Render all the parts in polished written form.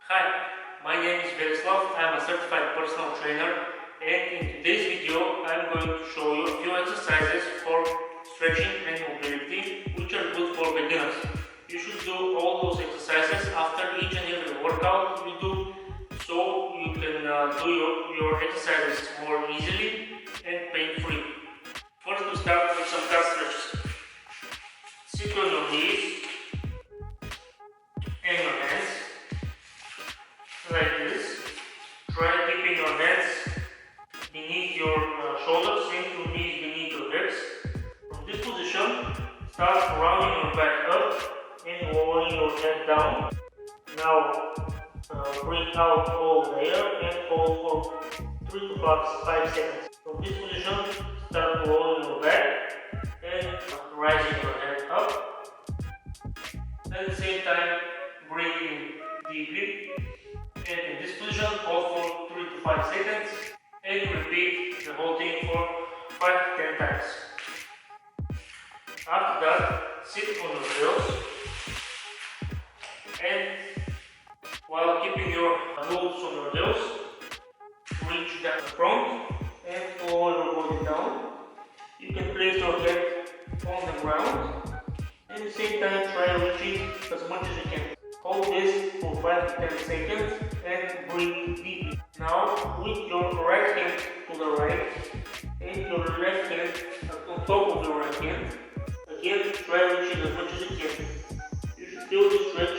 Hi, my name is I'm a certified personal trainer, and in today's video I'm going to show you a few exercises for stretching and mobility which are good for beginners. You should do all those exercises after each and every workout you do, so you can do your exercises more easily and pain-free. First, we start with some calf stretches. Sit on your knees and your hands like this. Try keeping your hands beneath your shoulders, same to knees beneath your hips. From this position, start rounding your back up and lowering your head down. Now breathe out all the air and hold for 3 to 5 seconds. From this position, start lowering your back and rising your head up. At the same time, breathe in deeply. And in this position, hold for 3 to 5 seconds and repeat the whole thing for 5 to 10 times. After that, sit on your heels and while keeping your glutes on your heels, reach down the front and lower your body down. You can place your head on the ground and at the same time try reaching as much as you can. Hold this for 5 to 10 seconds and breathe deeply. Now, with your right hand to the right and your left hand on top of your right hand, again try reaching as much as you can. You should feel the stretch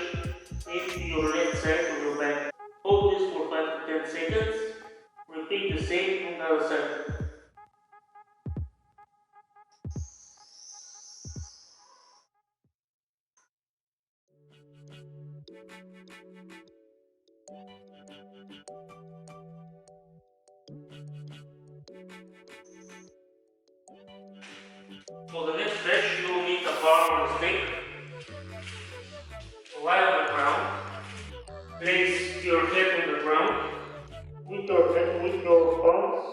into your left side of your back. Hold this for 5 to 10 seconds. Repeat the same on the other side. For the next stretch, you will need a bar or a stick. Lie on the ground. Place your head on the ground with your palms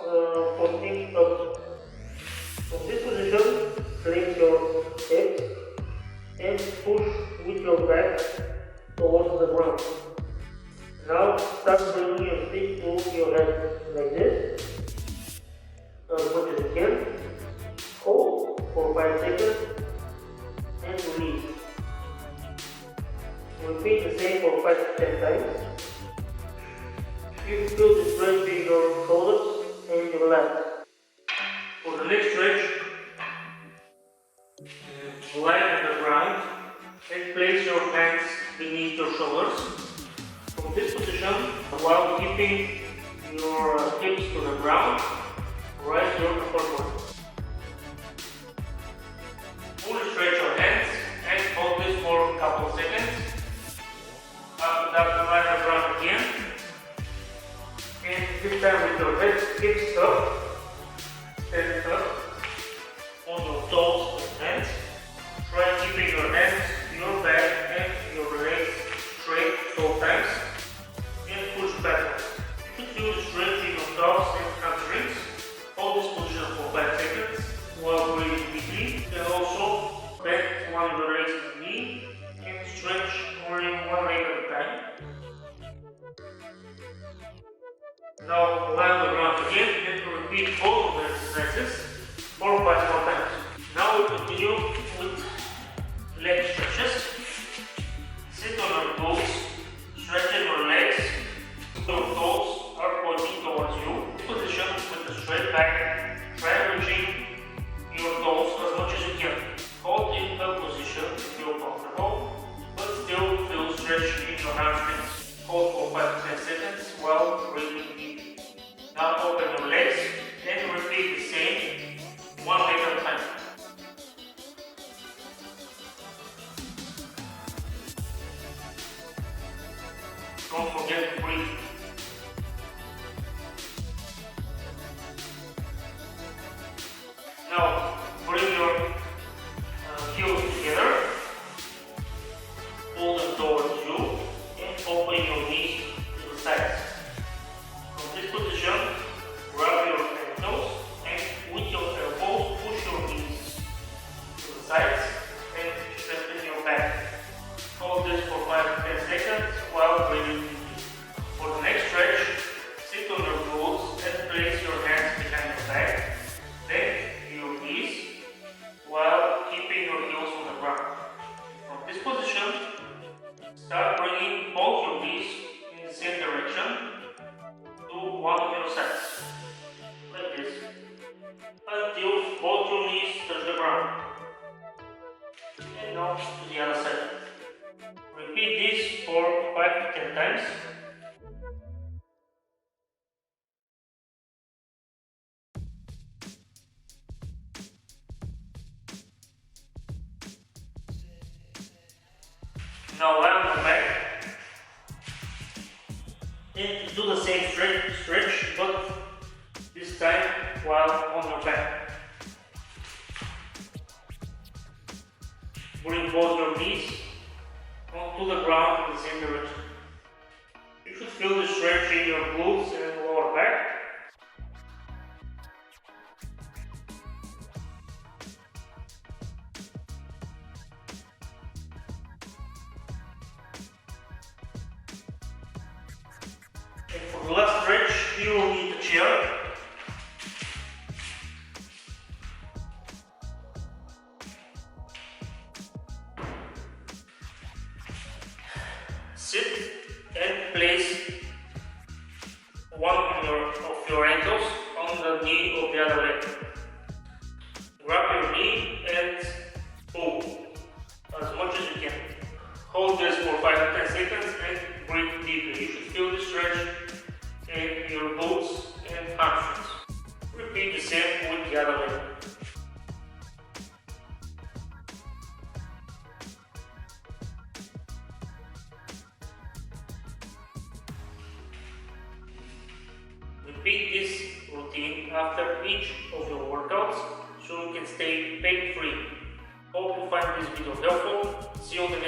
pointing up. From this position, place your hips and push with your back towards the ground. Now start bringing your stick to your head like this, as much as you can. Hold for 5 seconds and release. Repeat the same for 5 to 10 times. You feel the stretch in your shoulders and your lats. For the next stretch, lie on the ground and place your hands beneath your shoulders. From this position, while keeping your hips to the ground, raise your upper body. Fully stretch your hands and hold this for a couple of seconds. After that, lie on the ground again. And this time with your hips up, stand up on your toes and hands. Try keeping your hands, your back and your legs straight 12 times and push backwards. You can feel the stretch in your calves and hamstrings. Hold this position for 5 seconds while breathing deeply. You can also bend one of your legs to the knee and stretch only one leg at a time. Now lie on the ground again and repeat both of the exercises 4 or 5 more times. Now we continue with leg stretches. Sit on your toes, stretching your legs. Your toes are pointing towards you. Position with a straight back. Try reaching your toes as much as you can. Hold in the position if you are comfortable, but still feel stretch in your hamstrings. Hold for 5 to 10 seconds while breathing deep. Now open your legs and repeat the same one leg at a time. Don't forget to breathe. Now bring your heels together, pull them towards you and open your knees to the sides. From this position, grab your ankles and with your elbows push your knees to the sides and strengthen your back. Hold this for 5 to 10 seconds while breathing deeply. Start bringing both your knees in the same direction to one of your sides, like this, until both your knees touch the ground. And now to the other side. Repeat this for 5 to 10 times. Now lie on the back and do the same stretch, but this time while on your back. Bring both your knees onto the ground in the same direction. You should feel the stretch in your glutes and lower back. And for the last stretch, you will need a chair. Sit and place one of your ankles on the knee of the other leg. Grab your knee and pull as much as you can. Hold this for 5 to 10 seconds and breathe deeply. You should feel the stretch in your glutes and hamstrings. Repeat the same with the other leg. Repeat this routine after each of your workouts so you can stay pain-free. Hope you find this video helpful. See you on the next